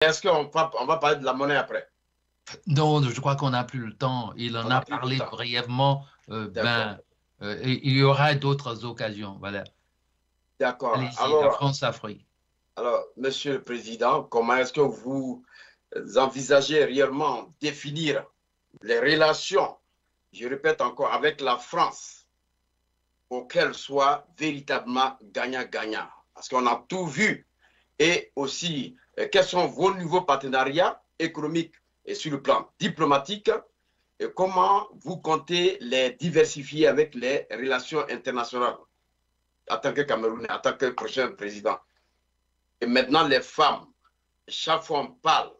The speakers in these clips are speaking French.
Est-ce on va parler de la monnaie après? Non, je crois qu'on n'a plus le temps. Il On en n'a a plus le parlé temps. brièvement. D'accord. Et il y aura d'autres occasions. Voilà. D'accord. Allez-y, la France-Afrique. Alors, Monsieur le Président, comment est-ce que vous envisagez réellement définir les relations, je répète encore, avec la France, pour qu'elles soient véritablement gagnant-gagnant? Parce qu'on a tout vu. Et aussi, quels sont vos nouveaux partenariats économiques et sur le plan diplomatique? Et comment vous comptez les diversifier avec les relations internationales en tant que Camerounais, en tant que prochain président? Et maintenant, les femmes, chaque fois on parle,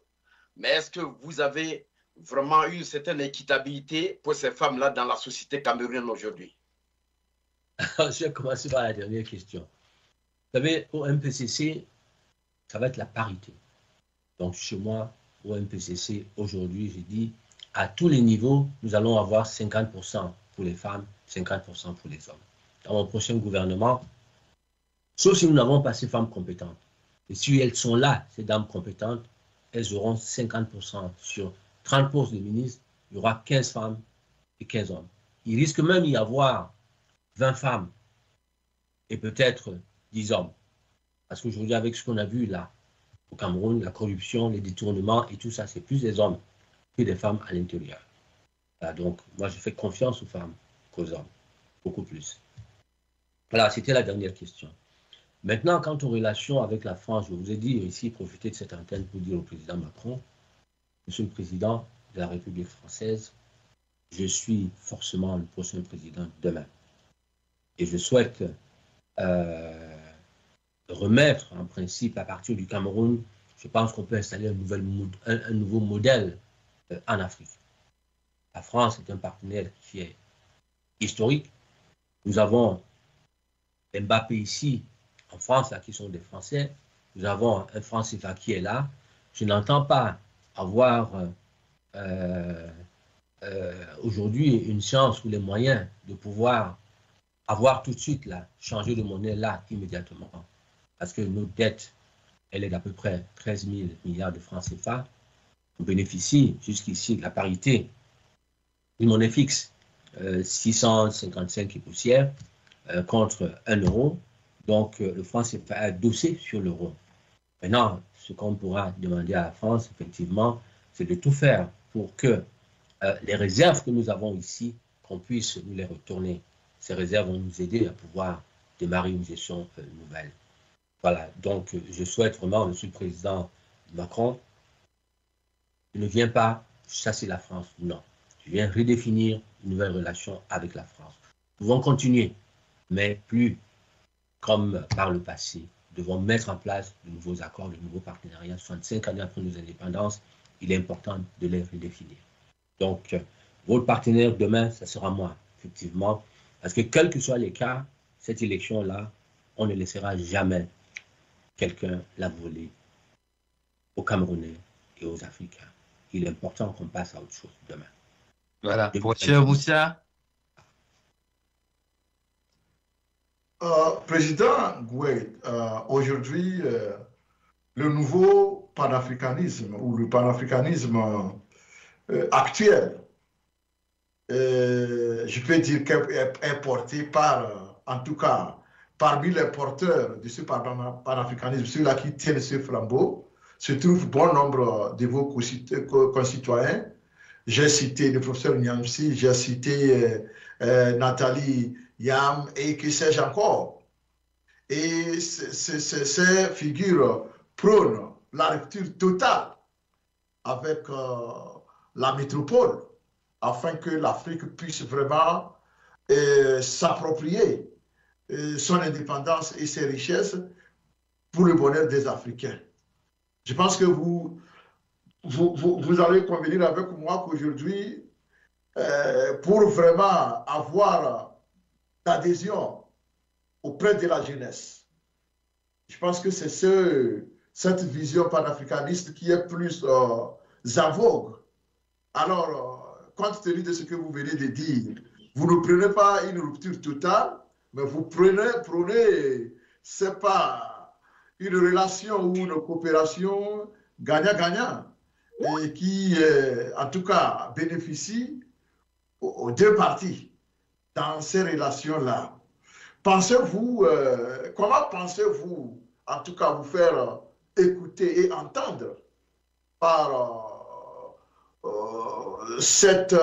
mais est-ce que vous avez vraiment une certaine équitabilité pour ces femmes-là dans la société camerounaise aujourd'hui? Je vais commencer par la dernière question. Vous savez, au MPCC, ça va être la parité. Donc, chez moi, au MPCC, aujourd'hui, j'ai dit, à tous les niveaux, nous allons avoir 50% pour les femmes, 50% pour les hommes. Dans mon prochain gouvernement, sauf si nous n'avons pas ces femmes compétentes. Et si elles sont là, ces dames compétentes, elles auront 50% sur 30 postes de ministres, il y aura 15 femmes et 15 hommes. Il risque même d'y avoir 20 femmes et peut-être 10 hommes. Parce qu'aujourd'hui, avec ce qu'on a vu là, au Cameroun, la corruption, les détournements et tout ça, c'est plus des hommes que des femmes à l'intérieur. Voilà, donc, moi, je fais confiance aux femmes qu'aux hommes, beaucoup plus. Voilà, c'était la dernière question. Maintenant, quant aux relations avec la France, je vous ai dit ici, profiter de cette antenne pour dire au président Macron, Monsieur le Président de la République française, je suis forcément le prochain président demain. Et je souhaite remettre en principe à partir du Cameroun, je pense qu'on peut installer un nouveau modèle en Afrique. La France est un partenaire qui est historique. Nous avons Mbappé ici, en France, là, qui sont des Français. Nous avons un franc CFA qui est là. Je n'entends pas avoir aujourd'hui une chance ou les moyens de pouvoir avoir tout de suite là, changer de monnaie là immédiatement. Parce que nos dettes, elle est d'à peu près 13 000 milliards de francs CFA. On bénéficie jusqu'ici de la parité, une monnaie fixe, 655 et poussière, contre 1 euro. Donc, le franc CFA est adossé sur l'euro. Maintenant, ce qu'on pourra demander à la France, effectivement, c'est de tout faire pour que les réserves que nous avons ici, qu'on puisse nous les retourner. Ces réserves vont nous aider à pouvoir démarrer une gestion nouvelle. Voilà, donc je souhaite vraiment, Monsieur le Président Macron, je ne viens pas chasser la France, non. Je viens redéfinir une nouvelle relation avec la France. Nous pouvons continuer, mais plus comme par le passé. Nous devons mettre en place de nouveaux accords, de nouveaux partenariats. 65 années après nos indépendances, il est important de les redéfinir. Donc, votre partenaire demain, ça sera moi, effectivement. Parce que quels que soient les cas, cette élection-là, on ne laissera jamais quelqu'un la voler aux Camerounais et aux Africains. Il est important qu'on passe à autre chose demain. Voilà. Cher Moussa. Président Gouet, aujourd'hui, le nouveau panafricanisme ou le panafricanisme actuel, je peux dire qu'est porté par, en tout cas, parmi les porteurs de ce panafricanisme, ceux-là qui tiennent ce flambeau, se trouve bon nombre de vos concitoyens. J'ai cité le professeur Niamsi, j'ai cité Nathalie Yam et que sais-je encore. Et ces figures prônent la rupture totale avec la métropole afin que l'Afrique puisse vraiment s'approprier son indépendance et ses richesses pour le bonheur des Africains. Je pense que vous allez convenir avec moi qu'aujourd'hui, pour vraiment avoir l'adhésion auprès de la jeunesse, je pense que c'est cette vision panafricaniste qui est plus en vogue. Alors, compte tenu de ce que vous venez de dire, vous ne prenez pas une rupture totale, mais vous prenez c'est pas une relation ou une coopération, gagnant-gagnant et qui, en tout cas, bénéficie aux deux parties dans ces relations-là. Pensez-vous, comment pensez-vous, en tout cas, vous faire écouter et entendre par cette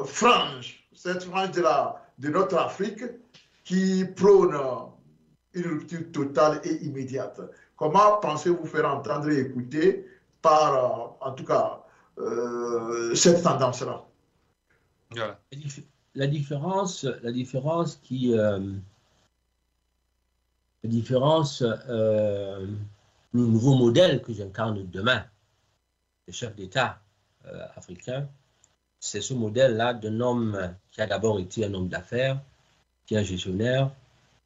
frange de notre Afrique qui prône une rupture totale et immédiate? Comment pensez-vous faire entendre et écouter par, en tout cas, cette tendance-là? Voilà. La différence le nouveau modèle que j'incarne demain, le chef d'État africain, c'est ce modèle-là d'un homme qui a d'abord été un homme d'affaires, qui est un gestionnaire.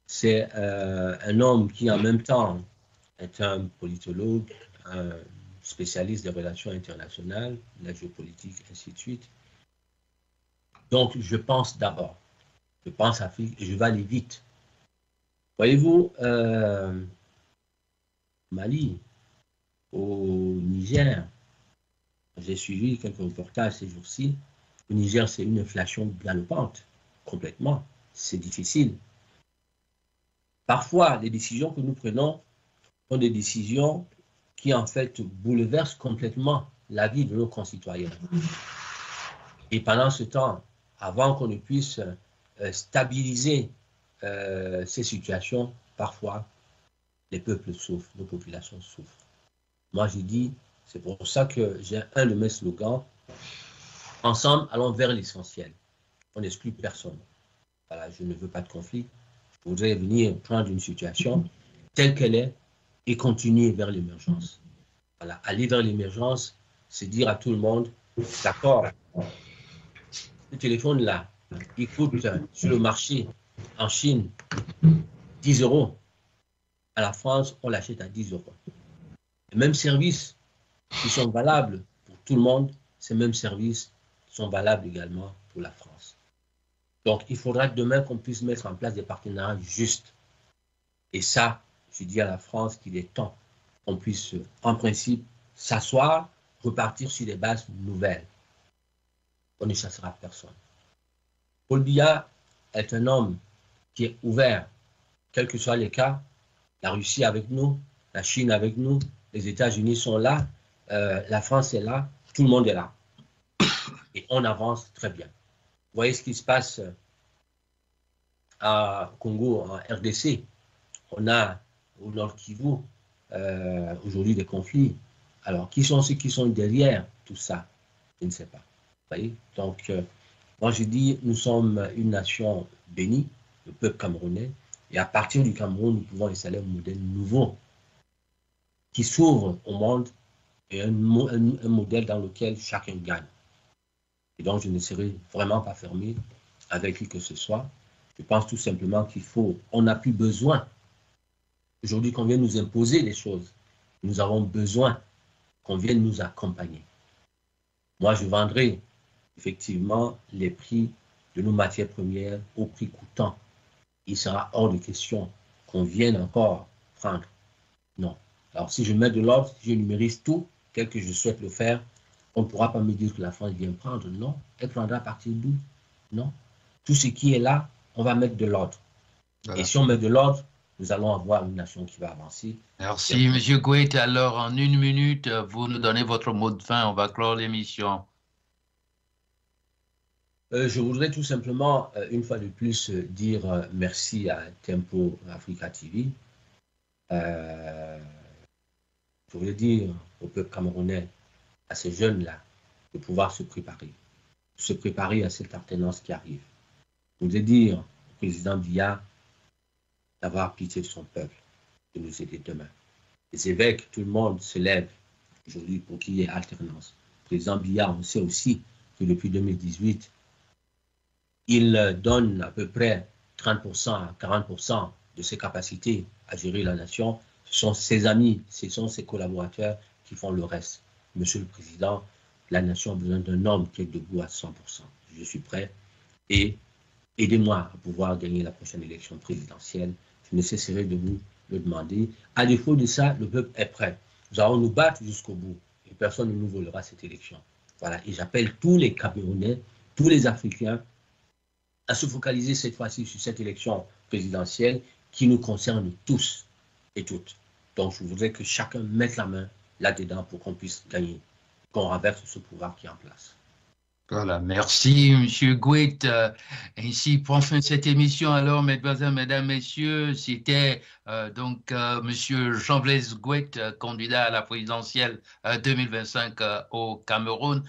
C'est un homme qui en même temps est un politologue, un spécialiste des relations internationales, la géopolitique, ainsi de suite. Donc, je pense d'abord, je pense Afrique et je vais aller vite. Voyez-vous, Mali, au Niger, j'ai suivi quelques reportages ces jours-ci. Au Niger, c'est une inflation galopante, complètement. C'est difficile. Parfois, les décisions que nous prenons sont des décisions qui, en fait, bouleversent complètement la vie de nos concitoyens. Et pendant ce temps, avant qu'on ne puisse stabiliser ces situations, parfois, les peuples souffrent, nos populations souffrent. Moi, je dis, c'est pour ça que j'ai un de mes slogans, ensemble, allons vers l'essentiel. On n'exclut personne. Voilà, je ne veux pas de conflit. Je voudrais venir prendre une situation telle qu'elle est et continuer vers l'émergence. Voilà, aller vers l'émergence, c'est dire à tout le monde, d'accord, ce téléphone-là, il coûte sur le marché en Chine 10 €. À la France, on l'achète à 10 €. Les mêmes services qui sont valables pour tout le monde, ces mêmes services sont valables également pour la France. Donc, il faudra demain qu'on puisse mettre en place des partenariats justes. Et ça, je dis à la France qu'il est temps qu'on puisse, en principe, s'asseoir, repartir sur des bases nouvelles. On ne chassera personne. Paul Biya est un homme qui est ouvert, quels que soient les cas. La Russie avec nous, la Chine avec nous, les États-Unis sont là, la France est là, tout le monde est là. Et on avance très bien. Vous voyez ce qui se passe à Congo, en RDC. On a au Nord Kivu aujourd'hui des conflits. Alors, qui sont ceux qui sont derrière tout ça? Je ne sais pas. Vous voyez? Donc, moi je dis, nous sommes une nation bénie, le peuple camerounais, et à partir du Cameroun, nous pouvons installer un modèle nouveau qui s'ouvre au monde et un modèle dans lequel chacun gagne. Et donc, je ne serai vraiment pas fermé avec qui que ce soit. Je pense tout simplement qu'il faut, on n'a plus besoin aujourd'hui qu'on vienne nous imposer des choses. Nous avons besoin qu'on vienne nous accompagner. Moi, je vendrai effectivement les prix de nos matières premières au prix coûtant. Il sera hors de question qu'on vienne encore prendre. Non. Alors, si je mets de l'ordre, si je numérise tout, tel que je souhaite le faire, on ne pourra pas me dire que la France vient prendre. Non. Elle prendra à partir d'où? Non. Tout ce qui est là, on va mettre de l'ordre. Voilà. Et si on met de l'ordre, nous allons avoir une nation qui va avancer. Merci, M. Gouet. Alors, en 1 minute, vous nous donnez votre mot de fin. On va clore l'émission. Je voudrais tout simplement, une fois de plus, dire merci à Tempo Africa TV. Je voudrais dire au peuple camerounais, à ces jeunes-là, de pouvoir se préparer à cette alternance qui arrive. Je voudrais dire au président Biya d'avoir pitié de son peuple, de nous aider demain. Les évêques, tout le monde se lève aujourd'hui pour qu'il y ait alternance. Le président Biya, on sait aussi que depuis 2018, il donne à peu près 30% à 40% de ses capacités à gérer la nation. Ce sont ses amis, ce sont ses collaborateurs qui font le reste. Monsieur le Président, la nation a besoin d'un homme qui est debout à 100%. Je suis prêt et aidez-moi à pouvoir gagner la prochaine élection présidentielle. Je ne cesserai de vous le demander. À défaut de ça, le peuple est prêt. Nous allons nous battre jusqu'au bout et personne ne nous volera cette élection. Voilà, et j'appelle tous les Camerounais, tous les Africains à se focaliser cette fois-ci sur cette élection présidentielle qui nous concerne tous et toutes. Donc, je voudrais que chacun mette la main là-dedans pour qu'on puisse gagner, qu'on renverse ce pouvoir qui est en place. Voilà, merci M. Gouet. Ainsi prend fin cette émission. Alors, mesdemoiselles, mesdames, messieurs, c'était donc M. Jean-Blaise Gouet, candidat à la présidentielle 2025 au Cameroun.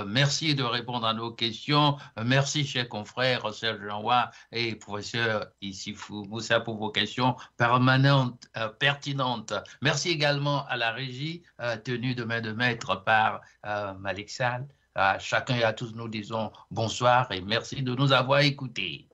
Merci de répondre à nos questions. Merci, chers confrères, Serge Jean-Roy et professeur Issifou Moussa pour vos questions permanentes, pertinentes. Merci également à la régie tenue de main de maître par Malik Sall. À chacun et à tous, nous disons bonsoir et merci de nous avoir écoutés.